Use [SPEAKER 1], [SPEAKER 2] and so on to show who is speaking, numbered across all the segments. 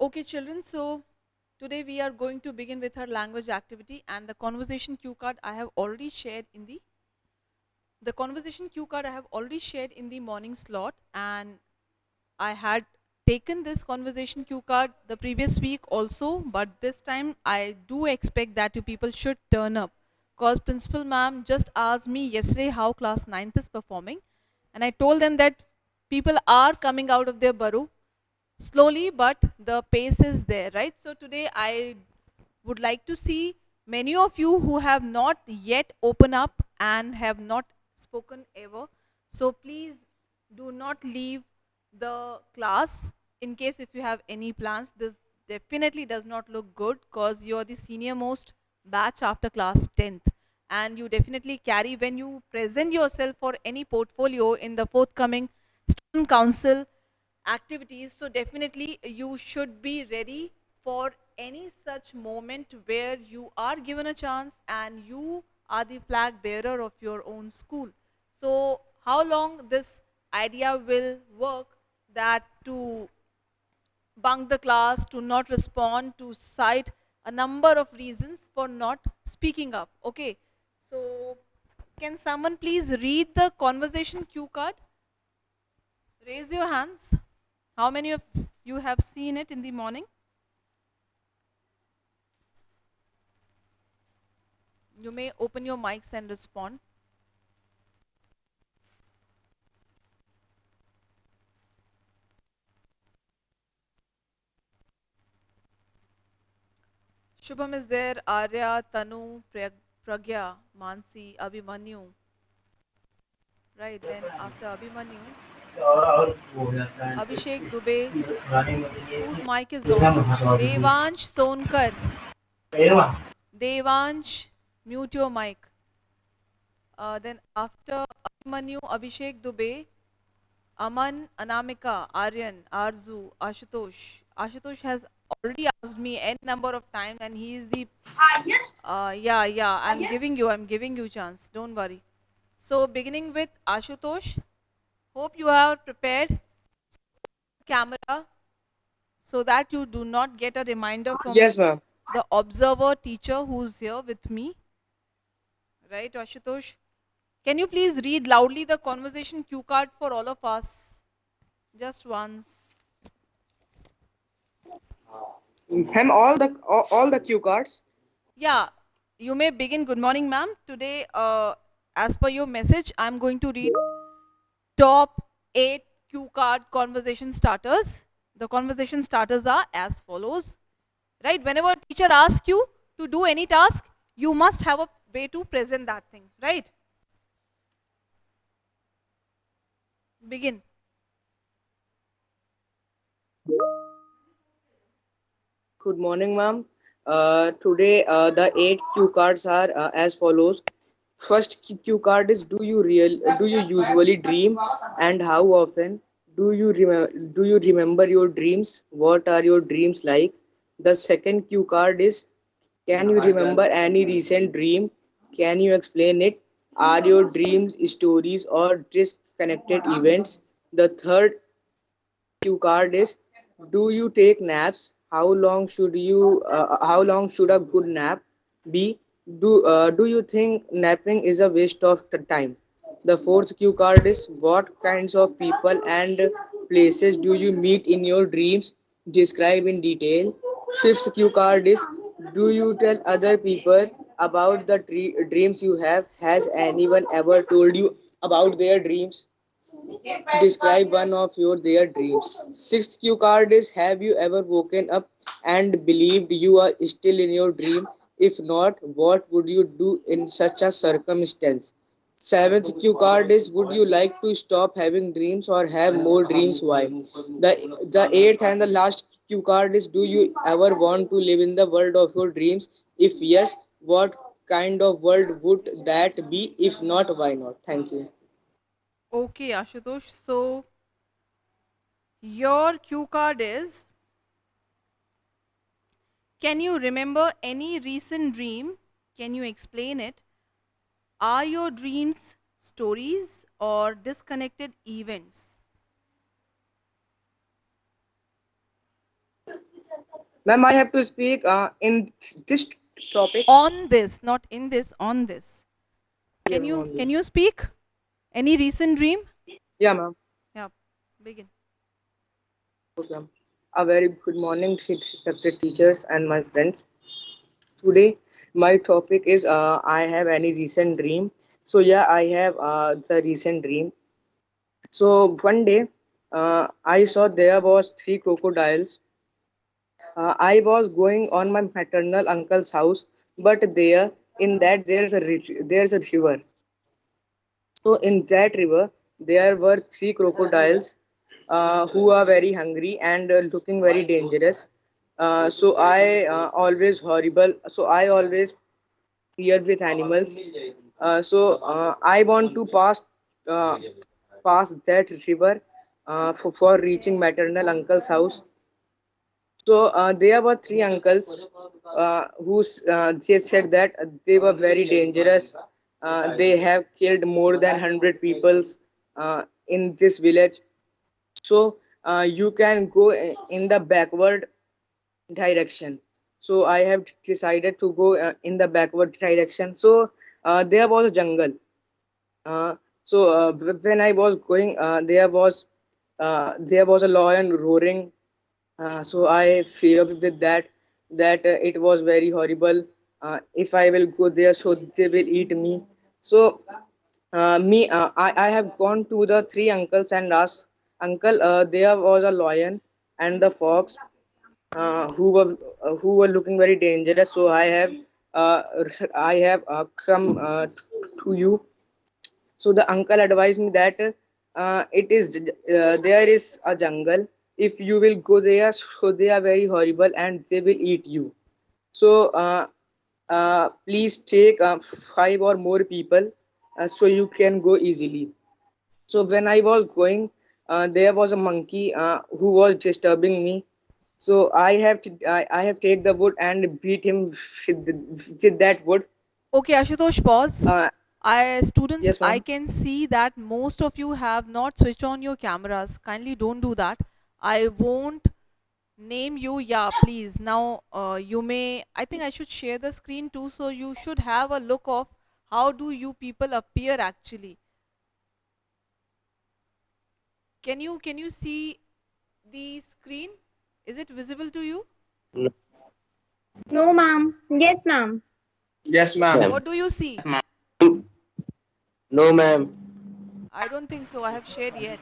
[SPEAKER 1] Okay, children, so today we are going to begin with our language activity, and the conversation cue card I have already shared in the conversation cue card I have already shared in the morning slot, and I had taken this conversation cue card the previous week also, but this time I do expect that you people should turn up, because principal ma'am just asked me yesterday how class ninth is performing, and I told them that people are coming out of their burrow slowly, but the pace is there, right? So today I would like to see many of you who have not yet opened up and have not spoken ever. So please do not leave the class in case if you have any plans. This definitely does not look good because you're the senior most batch after class 10th, and you definitely carry when you present yourself for any portfolio in the forthcoming student council activities. So definitely you should be ready for any such moment where you are given a chance and you are the flag bearer of your own school. So how long this idea will work, that to bunk the class, to not respond, to cite a number of reasons for not speaking up. Okay, so can someone please read the conversation cue card? Raise your hands. How many of you have seen it in the morning? You may open your mics and respond. Shubham is there, Arya, Tanu, Pragya, Mansi, Abhimanyu. Right, then after Abhimanyu, Abhishek Dubey, whose mic is on? Devansh Sonkar. Devansh, mute your mic. Then after Abhimanyu, Abhishek Dubey, Aman, Anamika, Aryan, Arzu, Ashutosh. Ashutosh has already asked me n number of times, and he is the yeah. I'm giving you chance. Don't worry. So beginning with Ashutosh, hope you are prepared. Camera, so that you do not get a reminder from
[SPEAKER 2] Yes, ma'am.
[SPEAKER 1] the observer teacher who's here with me. Right, Ashutosh? Can you please read loudly the conversation cue card for all of us? Just once.
[SPEAKER 2] Ma'am, all the cue cards.
[SPEAKER 1] Yeah, you may begin. Good morning, ma'am. Today, as per your message, I'm going to read top 8 cue card conversation starters. The conversation starters are as follows. Right? Whenever a teacher asks you to do any task, you must have a way to present that thing. Right? Begin.
[SPEAKER 2] Good morning, ma'am. Today, the eight cue cards are as follows. First cue card is do you usually dream, and how often? Do you remember your dreams? What are your dreams like? The second cue card is, can you remember any recent dream? Can you explain it? Are your dreams stories or disconnected events? The third cue card is, do you take naps? How long should a good nap be? Do you think napping is a waste of time? The fourth cue card is, what kinds of people and places do you meet in your dreams? Describe in detail. Fifth cue card is, do you tell other people about the dreams you have? Has anyone ever told you about their dreams? Describe one of your their dreams. Sixth cue card is, have you ever woken up and believed you are still in your dream? If not, what would you do in such a circumstance? Seventh cue card is, would you like to stop having dreams or have more dreams? Why? The eighth and the last cue card is, do you ever want to live in the world of your dreams? If yes, what kind of world would that be? If not, why not? Thank you.
[SPEAKER 1] Okay, Ashutosh. So your cue card is, can you remember any recent dream? Can you explain it? Are your dreams stories or disconnected events?
[SPEAKER 2] Ma'am, I have to speak in this topic.
[SPEAKER 1] On this, not in this, on this.
[SPEAKER 2] Yeah,
[SPEAKER 1] Can
[SPEAKER 2] ma'am,
[SPEAKER 1] you
[SPEAKER 2] on
[SPEAKER 1] can
[SPEAKER 2] this.
[SPEAKER 1] you speak? Any recent dream?
[SPEAKER 2] Yeah, ma'am.
[SPEAKER 1] Yeah, begin.
[SPEAKER 2] Okay, ma'am. A very good morning, respected teachers and my friends. Today, my topic is I have any recent dream. So yeah, I have the recent dream. So one day, I saw there was three crocodiles. I was going on my maternal uncle's house, but there in that there's a river. So in that river, there were three crocodiles who are very hungry and looking very dangerous. So I always horrible. So I always fear with animals. I want to pass that river for reaching maternal uncle's house. So there were three uncles they said that they were very dangerous. They have killed more than 100 peoples in this village. So you can go in the backward direction. So I have decided to go in the backward direction. So there was a jungle. When I was going, there was a lion roaring. So I fear with that it was very horrible. If I will go there, so they will eat me. So I have gone to the three uncles and asked, Uncle, there was a lion and the fox who were looking very dangerous. So uh, I have come to you. So the uncle advised me that there is a jungle. If you will go there, so they are very horrible and they will eat you. So please take five or more people so you can go easily. So when I was going, there was a monkey who was disturbing me. So I have take the wood and beat him with that wood.
[SPEAKER 1] Okay, Ashutosh, pause.
[SPEAKER 2] Uh,
[SPEAKER 1] Students,
[SPEAKER 2] yes,
[SPEAKER 1] I
[SPEAKER 2] ma'am.
[SPEAKER 1] can see that most of you have not switched on your cameras. Kindly don't do that. I won't name you. Yeah, please. Now, you may, I think I should share the screen too, so you should have a look of how do you people appear actually. Can you see the screen? Is it visible to you?
[SPEAKER 3] No, ma'am. Yes, ma'am.
[SPEAKER 2] Yes, ma'am.
[SPEAKER 1] What do you see?
[SPEAKER 4] No, ma'am.
[SPEAKER 1] I don't think so. I have shared yet.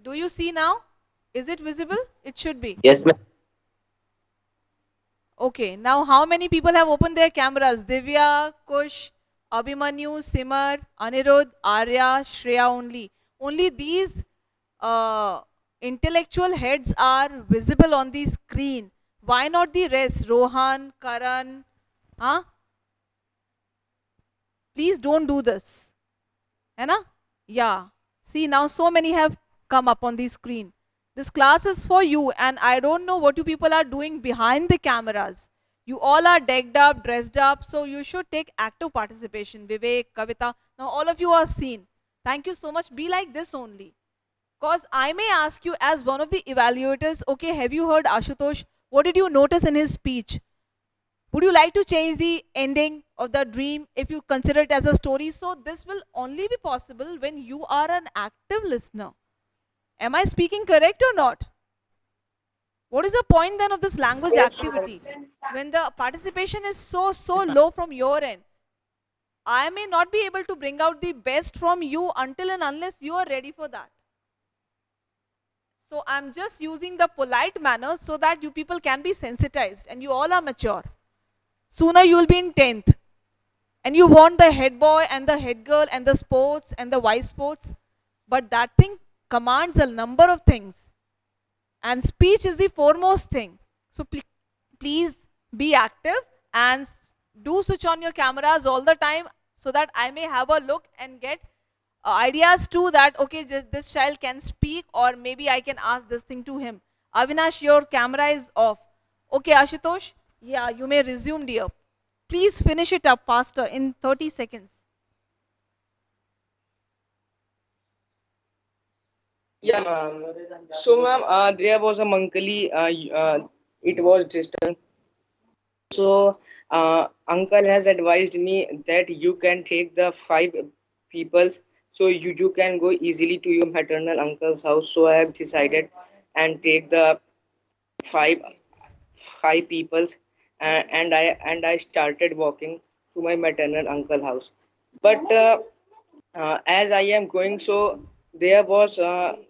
[SPEAKER 1] Do you see now? Is it visible? It should be.
[SPEAKER 4] Yes, ma'am.
[SPEAKER 1] Okay, now how many people have opened their cameras? Divya, Kush, Abhimanyu, Simar, Anirudh, Arya, Shreya only. Only these uh, intellectual heads are visible on the screen. Why not the rest? Rohan, Karan, huh? Please don't do this. है ना? Yeah. See, now so many have come up on the screen. This class is for you, and I don't know what you people are doing behind the cameras. You all are decked up, dressed up, so you should take active participation. Vivek, Kavita, now all of you are seen. Thank you so much. Be like this only. Because I may ask you as one of the evaluators, okay, have you heard Ashutosh? What did you notice in his speech? Would you like to change the ending of the dream if you consider it as a story? So this will only be possible when you are an active listener. Am I speaking correct or not? What is the point then of this language activity? When the participation is so low from your end, I may not be able to bring out the best from you until and unless you are ready for that. So I'm just using the polite manner so that you people can be sensitized and you all are mature. Sooner you will be in 10th and you want the head boy and the head girl and the sports and the vice sports, but that thing commands a number of things and speech is the foremost thing. So please be active and do switch on your cameras all the time so that I may have a look and get ideas too that okay, this child can speak or maybe I can ask this thing to him. Avinash, your camera is off. Okay, Ashutosh, yeah, you may resume, dear. Please finish it up faster in 30 seconds. 30 seconds.
[SPEAKER 2] Yeah, ma'am. So, ma'am, there was a monkey. It was disturbing. So, uncle has advised me that you can take the five peoples, so you can go easily to your maternal uncle's house. So I have decided and take the five five peoples, and I started walking to my maternal uncle house. But as I am going, so there was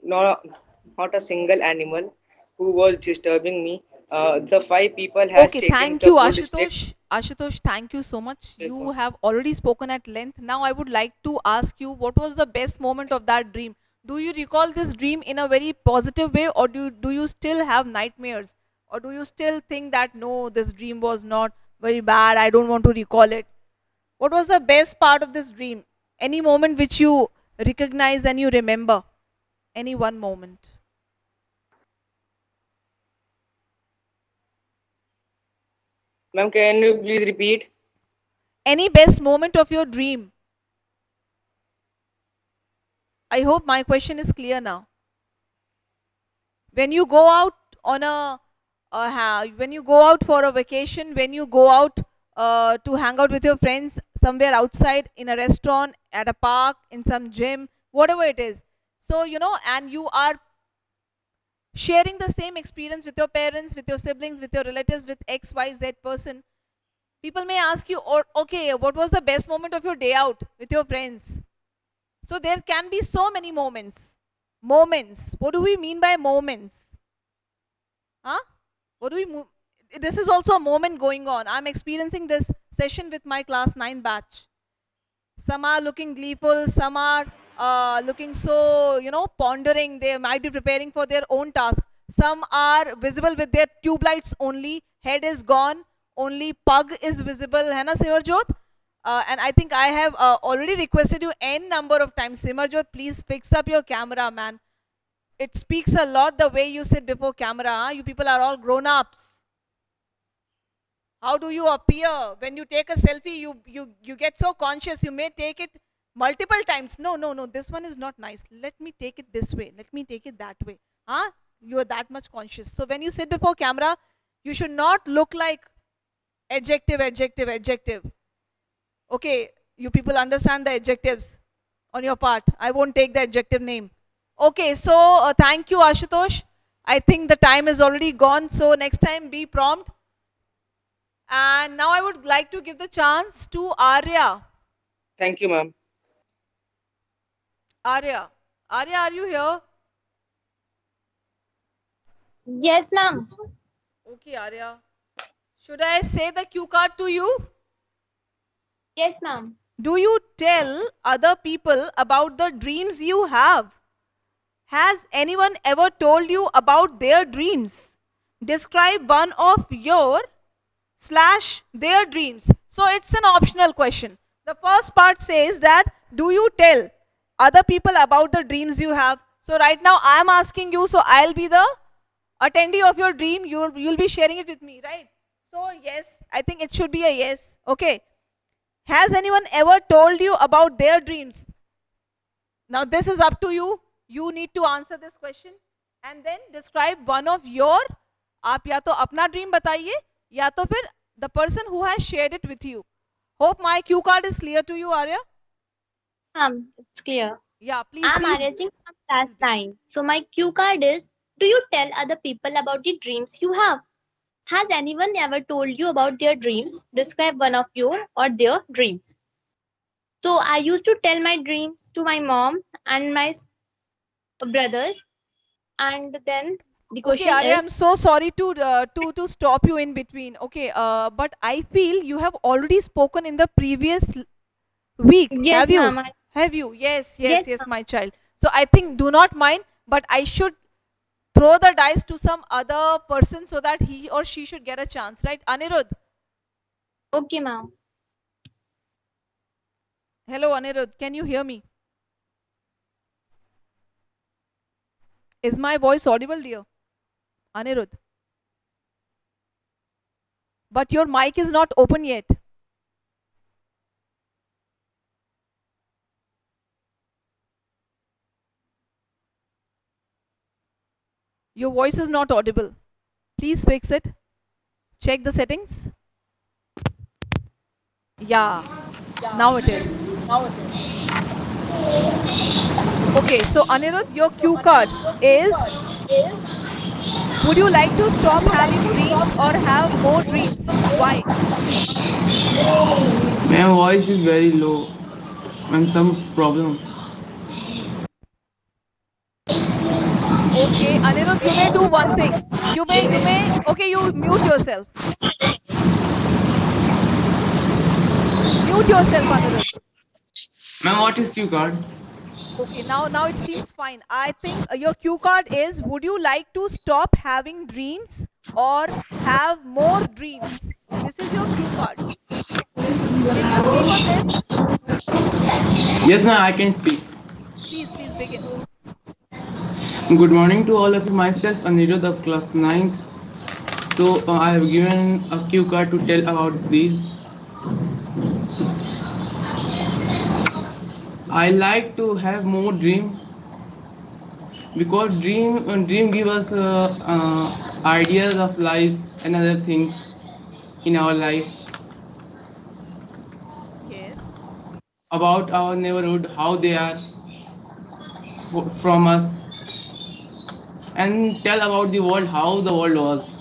[SPEAKER 2] not a single animal who was disturbing me. The five people has
[SPEAKER 1] Okay,
[SPEAKER 2] taken
[SPEAKER 1] thank
[SPEAKER 2] the
[SPEAKER 1] you,
[SPEAKER 2] wood stick.
[SPEAKER 1] Ashutosh. Ashutosh, thank you so much. You have already spoken at length. Now, I would like to ask you what was the best moment of that dream? Do you recall this dream in a very positive way, or do you still have nightmares? Or do you still think that no, this dream was not very bad, I don't want to recall it? What was the best part of this dream? Any moment which you recognize and you remember? Any one moment?
[SPEAKER 2] Ma'am, can you please repeat?
[SPEAKER 1] Any best moment of your dream? I hope my question is clear now. When you go out on when you go out for a vacation, when you go out to hang out with your friends somewhere outside, in a restaurant, at a park, in some gym, whatever it is, so and you are sharing the same experience with your parents, with your siblings, with your relatives, with XYZ person, people may ask you, or okay, what was the best moment of your day out with your friends? So there can be so many moments. What do we mean by moments? Huh? What do we move? This is also a moment going on. I'm experiencing this session with my class 9 batch. Some are looking gleeful, some are looking so, pondering. They might be preparing for their own task. Some are visible with their tube lights only. Head is gone. Only pug is visible. Hai na, Simarjot? And I think I have already requested you n number of times. Simarjot, please fix up your camera, man. It speaks a lot the way you sit before camera. Huh? You people are all grown-ups. How do you appear when you take a selfie? You get so conscious. You may take it multiple times. No, this one is not nice. Let me take it this way. Let me take it that way. Huh? You are that much conscious. So when you sit before camera, you should not look like adjective. Okay, you people understand the adjectives on your part. I won't take the adjective name. Okay, so thank you, Ashutosh. I think the time is already gone. So next time, be prompt. And now I would like to give the chance to Arya.
[SPEAKER 2] Thank you, ma'am.
[SPEAKER 1] Arya, are you here?
[SPEAKER 3] Yes, ma'am.
[SPEAKER 1] Okay, Arya. Should I say the cue card to you?
[SPEAKER 3] Yes, ma'am.
[SPEAKER 1] Do you tell other people about the dreams you have? Has anyone ever told you about their dreams? Describe one of your slash their dreams. So it's an optional question. The first part says that do you tell other people about the dreams you have? So right now I am asking you, so I'll be the attendee of your dream. You'll be sharing it with me, right? So yes, I think it should be a yes. Okay. Has anyone ever told you about their dreams? Now this is up to you. You need to answer this question and then describe one of your, आप या तो अपना dream बताइए या तो फिर the person who has shared it with you. Hope my cue card is clear to you, Arya.
[SPEAKER 3] It's clear.
[SPEAKER 1] Yeah,
[SPEAKER 3] I'm Arya Singh from class 9. So my cue card is, do you tell other people about the dreams you have? Has anyone ever told you about their dreams? Describe one of your or their dreams. So I used to tell my dreams to my mom and my brothers, and then the
[SPEAKER 1] Okay,
[SPEAKER 3] question
[SPEAKER 1] Arya,
[SPEAKER 3] is,
[SPEAKER 1] I'm so sorry to stop you in between. Okay, but I feel you have already spoken in the previous week.
[SPEAKER 3] yes,
[SPEAKER 1] Have you?
[SPEAKER 3] ma'am.
[SPEAKER 1] Have you? Yes,
[SPEAKER 3] Yes, ma'am.
[SPEAKER 1] my child. So I think do not mind, but I should throw the dice to some other person so that he or she should get a chance, right? Anirudh.
[SPEAKER 3] Okay, ma'am.
[SPEAKER 1] Hello, Anirudh. Can you hear me? Is my voice audible, dear? Anirudh. But your mic is not open yet. Your voice is not audible. Please fix it. Check the settings. Yeah, now it is. Okay, so Anirudh, your cue card is: would you like to stop having dreams or have more dreams? Why?
[SPEAKER 4] My voice is very low and some problem.
[SPEAKER 1] Okay, Anirudh, you may do one thing. Okay, you mute yourself. Mute yourself, Anirudh.
[SPEAKER 4] Ma'am, what is cue card?
[SPEAKER 1] Okay, now it seems fine. I think your cue card is: would you like to stop having dreams or have more dreams? This is your cue card. Can you speak on this?
[SPEAKER 4] Yes, ma'am, I can speak.
[SPEAKER 1] Please begin.
[SPEAKER 4] Good morning to all of you. Myself, Anirudh of class 9th. So, I have given a cue card to tell about these. I like to have more dream because dream give us ideas of life and other things in our life
[SPEAKER 1] Yes.
[SPEAKER 4] about our neighborhood, how they are from us, and tell about the world, how the world was,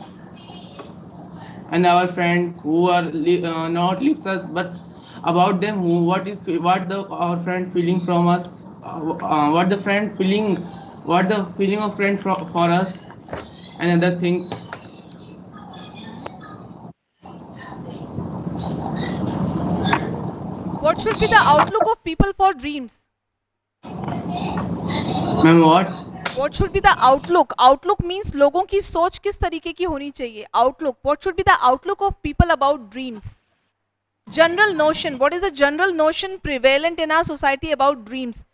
[SPEAKER 4] and our friend who are not lives us, but about them, who what the our friend feeling from us, what the friend feeling, what the feeling of friend for us, and other things.
[SPEAKER 1] What should be the outlook of people for dreams?
[SPEAKER 4] Ma'am, what?
[SPEAKER 1] What should be the outlook? Outlook means लोगों की सोच किस तरीके की होनी चाहिए? Outlook. What should be the outlook of people about dreams? General notion. What is the general notion prevalent in our society about dreams?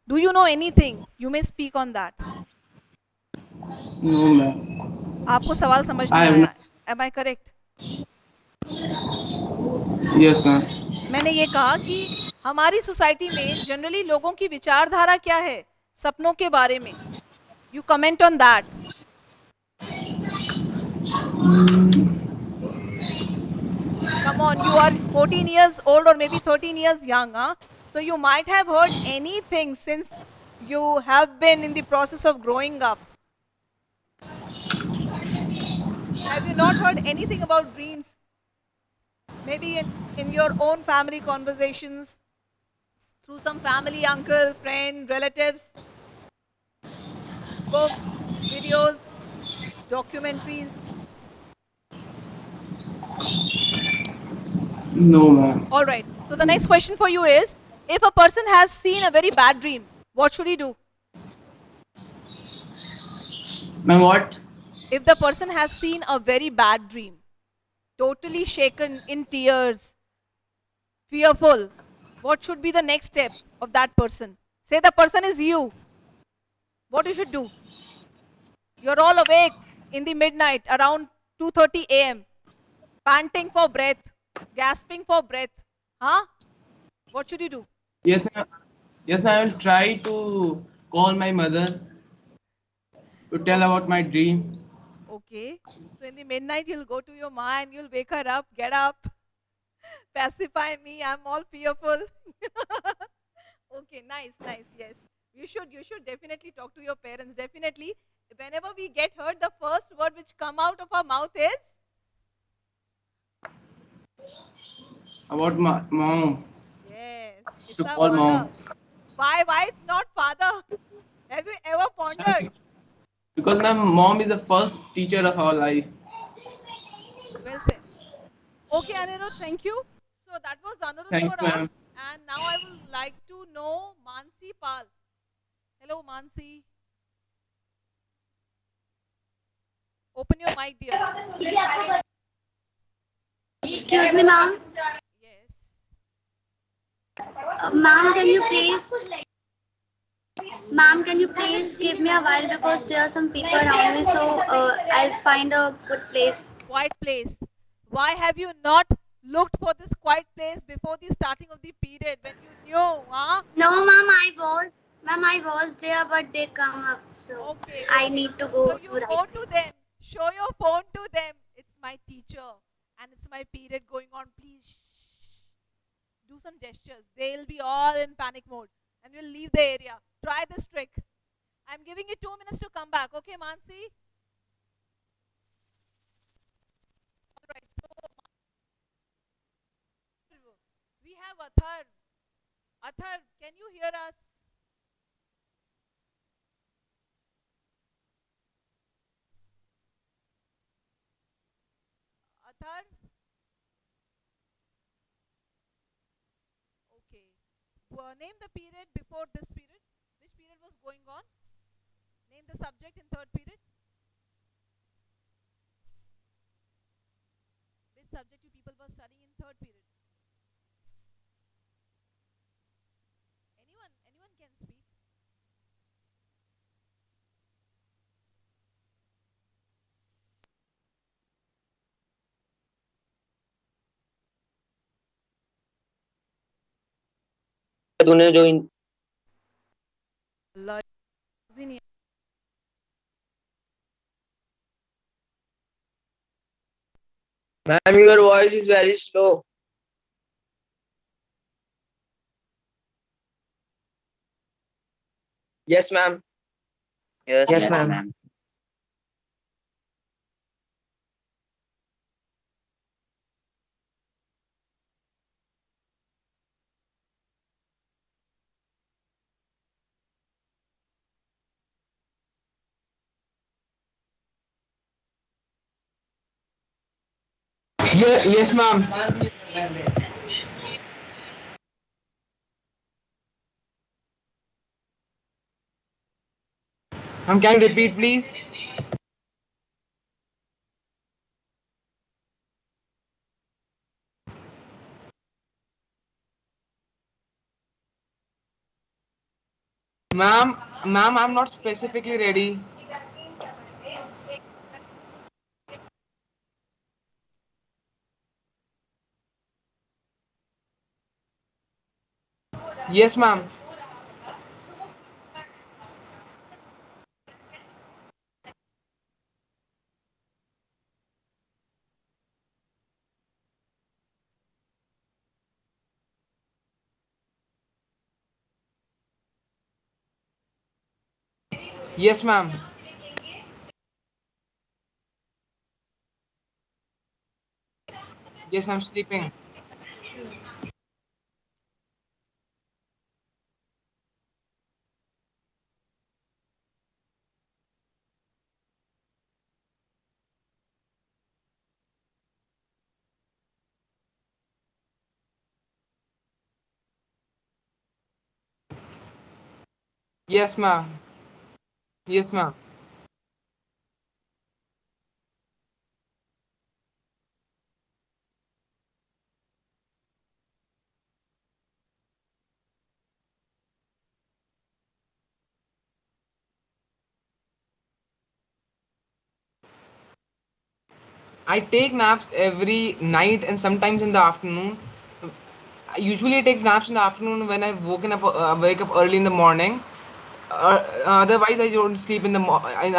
[SPEAKER 1] Do you know anything? You may speak on that.
[SPEAKER 4] No, ma'am.
[SPEAKER 1] आपको सवाल समझ
[SPEAKER 4] I
[SPEAKER 1] नहीं
[SPEAKER 4] have
[SPEAKER 1] आया?
[SPEAKER 4] not.
[SPEAKER 1] Am I correct?
[SPEAKER 4] Yes, ma'am.
[SPEAKER 1] मैंने ये कहा कि हमारी सोसाइटी में जनरली लोगों की विचारधारा क्या है सपनों के बारे में. You comment on that. Come on, you are 14 years old or maybe 13 years young, huh? So you might have heard anything since you have been in the process of growing up. Have you not heard anything about dreams? Maybe in your own family conversations, through some family uncle, friend, relatives, books, videos, documentaries.
[SPEAKER 4] No, ma'am.
[SPEAKER 1] All right. So the next question for you is, if a person has seen a very bad dream, what should he do?
[SPEAKER 4] Ma'am, what?
[SPEAKER 1] If the person has seen a very bad dream, totally shaken, in tears, fearful, what should be the next step of that person? Say the person is you. What you should do? You're all awake in the midnight around 2:30 a.m. panting for breath, gasping for breath. Huh? What should you do?
[SPEAKER 4] Yes, ma'am. Yes, ma'am. I will try to call my mother to tell about my dream.
[SPEAKER 1] Okay. So in the midnight, you'll go to your ma and you'll wake her up, get up, pacify me, I'm all fearful. Okay, nice, yes. You should definitely talk to your parents. Definitely. Whenever we get hurt, the first word which come out of our mouth is?
[SPEAKER 4] About my mom.
[SPEAKER 1] Yes. It's
[SPEAKER 4] To
[SPEAKER 1] our
[SPEAKER 4] call
[SPEAKER 1] mother.
[SPEAKER 4] mom.
[SPEAKER 1] Why it's not father? Have you ever pondered?
[SPEAKER 4] Because my mom is the first teacher of our life.
[SPEAKER 1] Well said. Okay, Anirudh, thank you. So that was Anirudh
[SPEAKER 4] Thank
[SPEAKER 1] for
[SPEAKER 4] you,
[SPEAKER 1] us.
[SPEAKER 4] ma'am.
[SPEAKER 1] And now I would like to know Mansi Pal. Hello, Mansi. Open your mic, dear.
[SPEAKER 5] Excuse me, ma'am.
[SPEAKER 1] Yes.
[SPEAKER 5] Ma'am, can you please give me a while because there are some people around me, so I'll find a good place.
[SPEAKER 1] Quiet place. Why have you not looked for this quiet place before the starting of the period when you knew, huh?
[SPEAKER 5] No, ma'am, Ma'am, I was there, but they come up, so
[SPEAKER 6] Okay,
[SPEAKER 5] I
[SPEAKER 6] okay.
[SPEAKER 5] need to go
[SPEAKER 6] So
[SPEAKER 5] to
[SPEAKER 6] you
[SPEAKER 5] right
[SPEAKER 6] go to
[SPEAKER 5] place.
[SPEAKER 6] them, show your phone to them. It's my teacher and it's my period going on. Please do some gestures. They'll be all in panic mode and we'll leave the area. Try this trick. I'm giving you 2 minutes to come back. Okay, Mansi? Alright, so we have Athar. Athar, can you hear us? Athar? Okay. Name the period before this period. Which period was going on? Name the subject in third period. Which subject you people were studying in third period? Anyone can speak.
[SPEAKER 2] तूने जो
[SPEAKER 1] Allah, Zinnia.
[SPEAKER 2] ma'am, your voice is very slow. Yes, ma'am.
[SPEAKER 3] Yes, ma'am.
[SPEAKER 4] Yes, ma'am. Can you repeat, please? Ma'am, I'm not specifically ready. Yes, ma'am. Yes, ma'am. Yes, ma'am. Sleeping. Yes, ma'am. Yes, ma'am. I take naps every night and sometimes in the afternoon. Usually, I take naps in the afternoon when I've woken up, wake up early in the morning. Otherwise, I don't sleep in the in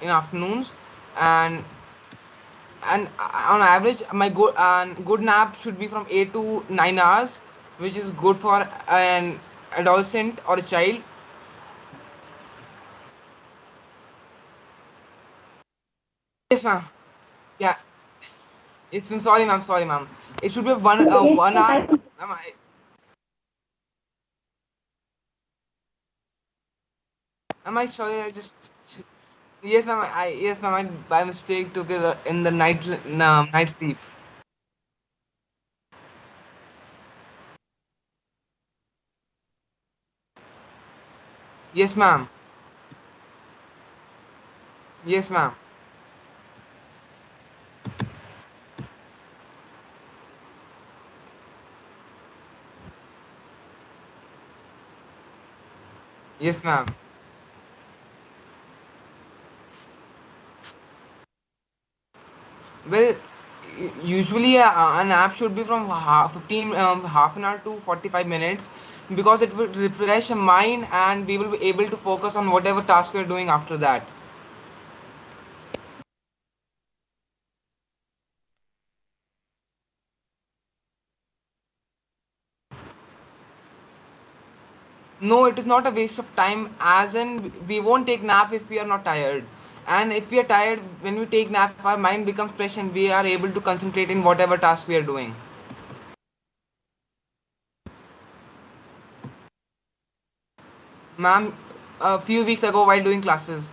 [SPEAKER 4] afternoons, and on average, my good nap should be from 8 to 9 hours, which is good for an adolescent or a child. Yes, ma'am. Yeah. It's I'm sorry, ma'am. Sorry, ma'am. It should be 1 hour. Ma'am, am I sorry? I just yes, ma'am. Yes, ma'am. I by mistake took it in the night sleep. Yes, ma'am. Yes, ma'am. Yes, ma'am. Well, usually an app should be from half an hour to 45 minutes. because it will refresh your mind and we will be able to focus on whatever task we're doing after that. No, it is not a waste of time, as in we won't take nap if we are not tired. And if we are tired, when we take nap, our mind becomes fresh and we are able to concentrate in whatever task we are doing. Ma'am, a few weeks ago while doing classes.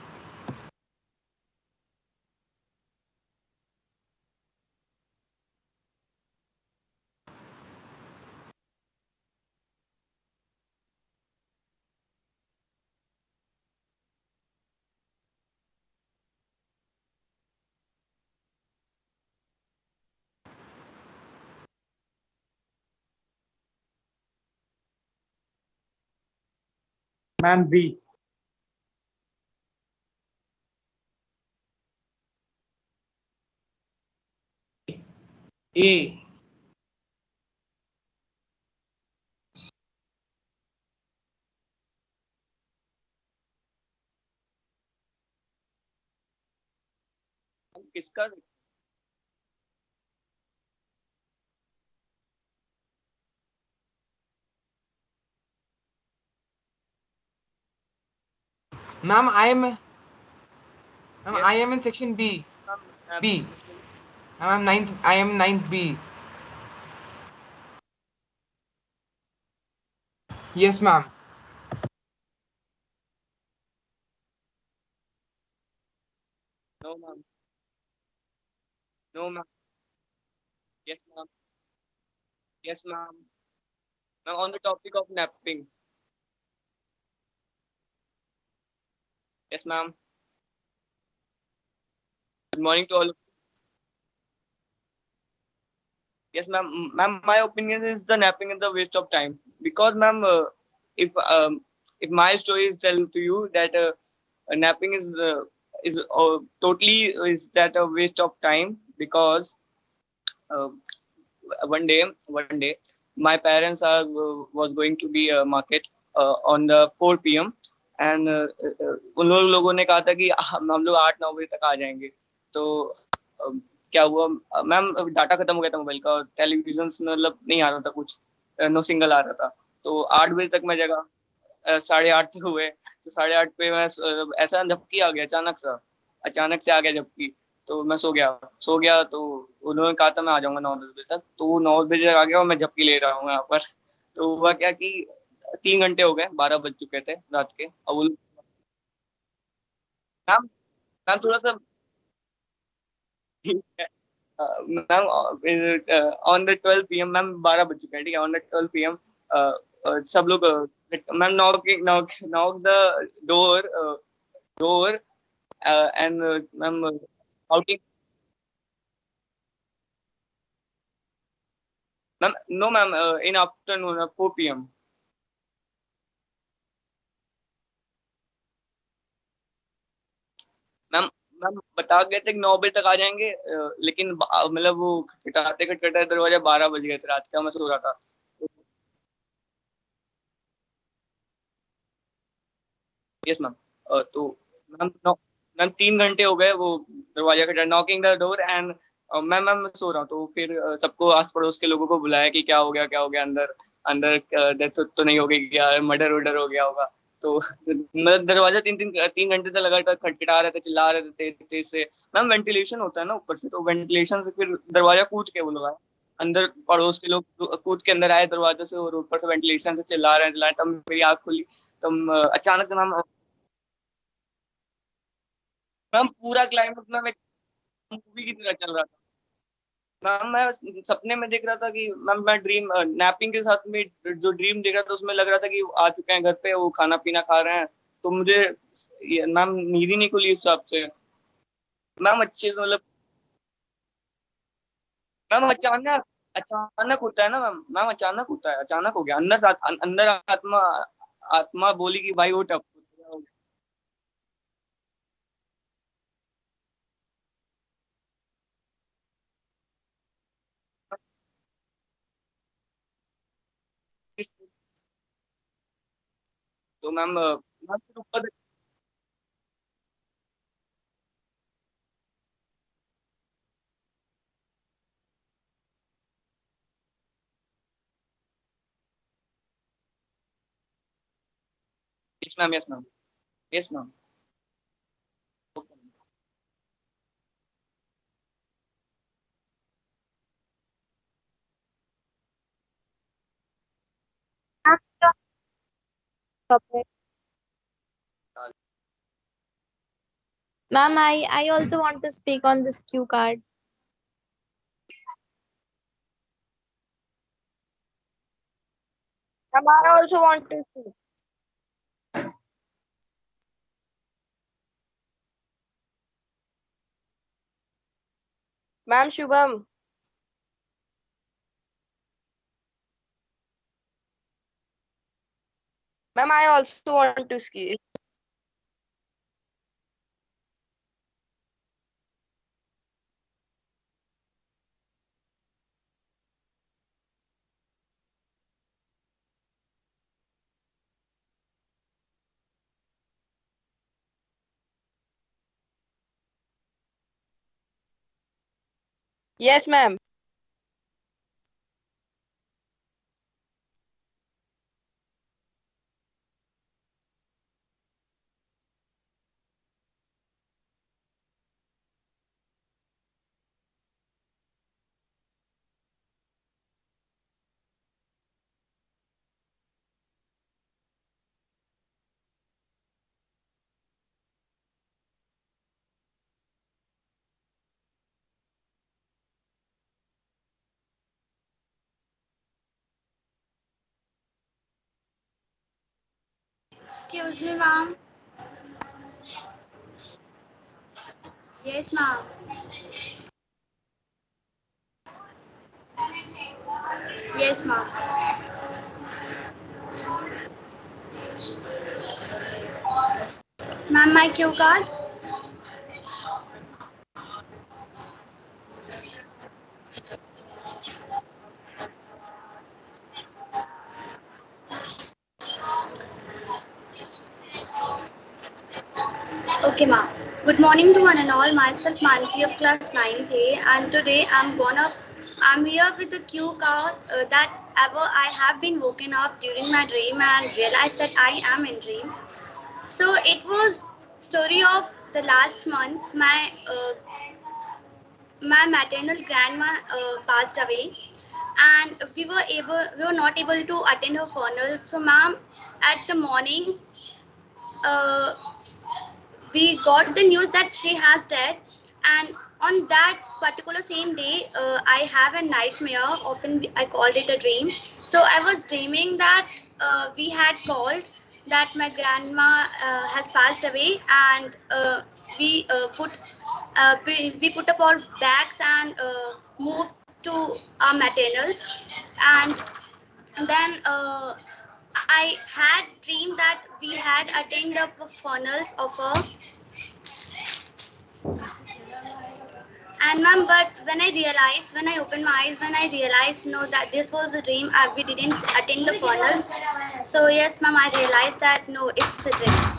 [SPEAKER 7] Ma'am B.
[SPEAKER 4] A.
[SPEAKER 7] किसका?
[SPEAKER 4] Ma'am,
[SPEAKER 7] Yes,
[SPEAKER 4] I am in section B.
[SPEAKER 7] ma'am.
[SPEAKER 4] B. I am ninth B. Yes, ma'am.
[SPEAKER 7] No, ma'am. No, ma'am. Yes, ma'am. Yes, ma'am. Now on the topic of napping. Yes, ma'am. Good morning to all. Yes, ma'am. Ma'am, my opinion is the napping is the waste of time because, ma'am, if if my story is tell to you that napping is totally is that a waste of time because uh, one day my parents are was going to be a market on the 4 p.m. and उन लोगों ने कहा था कि हम लोग 8-9 बजे तक आ जाएंगे तो अ, क्या हुआ मैम डाटा खत्म हो गया था मोबाइल का टेलीविजन मतलब नहीं आ रहा था कुछ नो सिंगल आ रहा था तो 8 बजे तक मैं जगा 8:30 तक हुए तो 8:30 पे मैं ऐसा झपकी आ गया अचानक से आ गया झपकी तो मैं सो गया तो उन्होंने कहा था मैं आ जाऊंगा 9-10 बजे तक तो वो 9 बजे आ गया और मैं झपकी ले रहा हूँ यहाँ पर तो हुआ क्या कि 3 घंटे हो गए 12 बज चुके थे रात के अब वो मैम मैम थोड़ा सा ma'am on the 12 p.m. Ma'am 12 बज चुके हैं ठीक है ऑन द 12 p.m. सब लोग ma'am knock the door door and ma'am outing ma'am no ma'am in afternoon 4 p.m. Ma'am ma'am बता गए थे कि 9 बजे तक आ जाएंगे लेकिन मतलब वो खटखटाते खटखटाते दरवाजा 12 बज गए थे रात का मैं सो रहा था यस मैम तो मैम मैम 3 घंटे हो गए वो दरवाजा खटखटा knocking the door and ma'am ma'am मैं सो रहा हूँ तो फिर सबको आस पड़ोस के लोगों को बुलाया कि क्या हो गया अंदर अंदर डेथ तो नहीं हो गई क्या मर्डर वर्डर हो गया होगा तो मतलब दरवाजा 3 घंटे तक लगातार खटखटा रहे थे चिल्ला रहे थे तेज तेज से मैम वेंटिलेशन होता है ना ऊपर से तो वेंटिलेशन से फिर दरवाजा कूद के वो लोग आए अंदर पड़ोस के लोग कूद के अंदर आए दरवाजे से और ऊपर से वेंटिलेशन से चिल्ला रहे हैं तब मेरी आँख खुली तब अचानक से मैम मैम पूरा क्लाइमेक्स में मूवी की तरह चल रहा था मैम मैं सपने में देख रहा था कि मैम मैं ड्रीम नैपिंग के साथ में जो ड्रीम देख रहा था उसमें लग रहा था कि आ चुके हैं घर पे वो खाना पीना खा रहे हैं तो मुझे मैम नींद ही नहीं खुली उस हिसाब से मैम अच्छे से मतलब मैम अचानक अचानक होता है ना मैम अचानक होता है अचानक हो गया अंदर आत्मा आत्मा बोली कि भाई उठ अब So, ma'am, ma'am, yes, ma'am, yes, ma'am, yes, ma'am.
[SPEAKER 3] Ma'am, I also want to speak on this cue card.
[SPEAKER 8] Ma'am, I also want to see. Ma'am Shubham. Ma'am, I also want to ski. Yes, ma'am.
[SPEAKER 5] Excuse me, ma'am. Yes, ma'am. Yes, ma'am. Ma'am, my cue card. Okay, ma'am. Good morning to one and all. Myself, Mansi of class 9th A, and today I'm here with the cue card that ever I have been woken up during my dream and realized that I am in dream. So it was story of the last month. My maternal grandma passed away, and we were not able to attend her funeral. So, ma'am, at the morning, uh, we got the news that she has died, and on that particular same day, I have a nightmare. Often I called it a dream. So I was dreaming that we had called that my grandma has passed away, and we we put up our bags and moved to our maternals, and then I had dreamed that we had attained the funnels of a. And ma'am, but when I opened my eyes, when I realized, no, that this was a dream, we didn't attend the funnels. So yes, ma'am, I realized that no, it's a dream.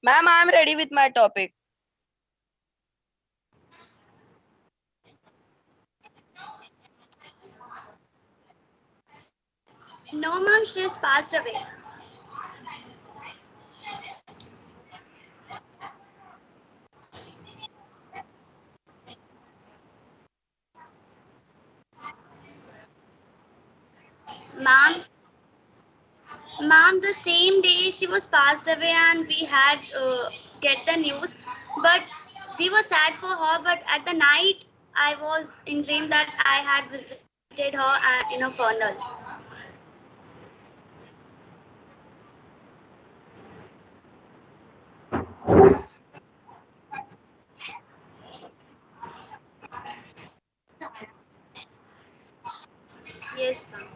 [SPEAKER 8] Ma'am, I'm ready with my topic.
[SPEAKER 5] No, ma'am, she has passed away. Ma'am, ma'am, the same day she was passed away, and we had get the news, but we were sad for her. But at the night, I was in dream that I had visited her in a funeral. Yes, ma'am.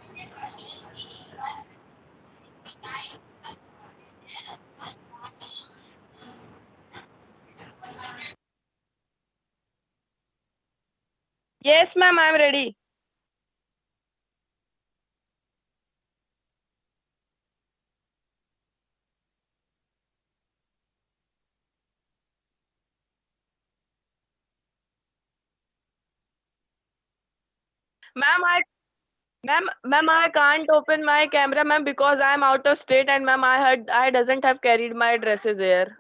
[SPEAKER 8] Yes, ma'am, I'm ready. Ma'am, I can't open my camera, ma'am, because I am out of state and ma'am, I doesn't have carried my dresses here.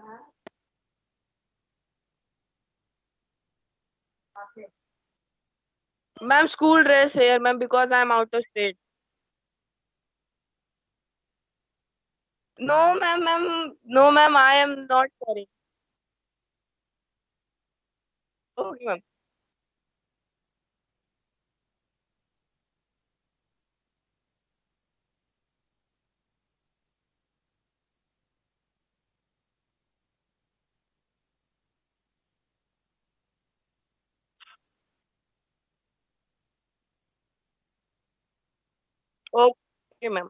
[SPEAKER 8] Ma'am, school dress here, ma'am, because I am out of state. No, ma'am, I am not carrying. Okay, ma'am. Okay, ma'am.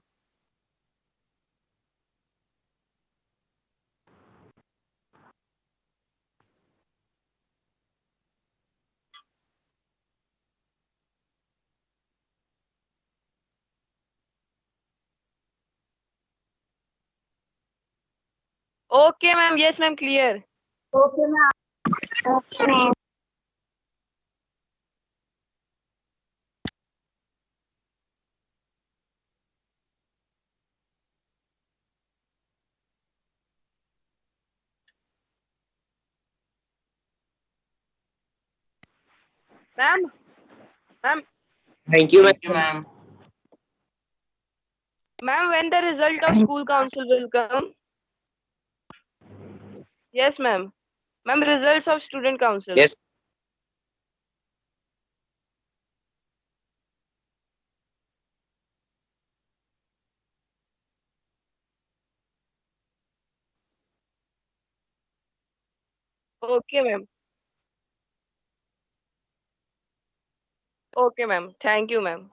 [SPEAKER 8] Okay, ma'am. Yes, ma'am. Clear.
[SPEAKER 3] Okay, ma'am.
[SPEAKER 8] Ma'am, ma'am,
[SPEAKER 2] Thank you,
[SPEAKER 4] Thank you,
[SPEAKER 2] ma'am.
[SPEAKER 4] ma'am.
[SPEAKER 8] ma'am, when the result of school council will come? Yes, ma'am. Ma'am, results of student council.
[SPEAKER 2] Yes.
[SPEAKER 8] Okay, ma'am. Okay, ma'am. Thank you, ma'am.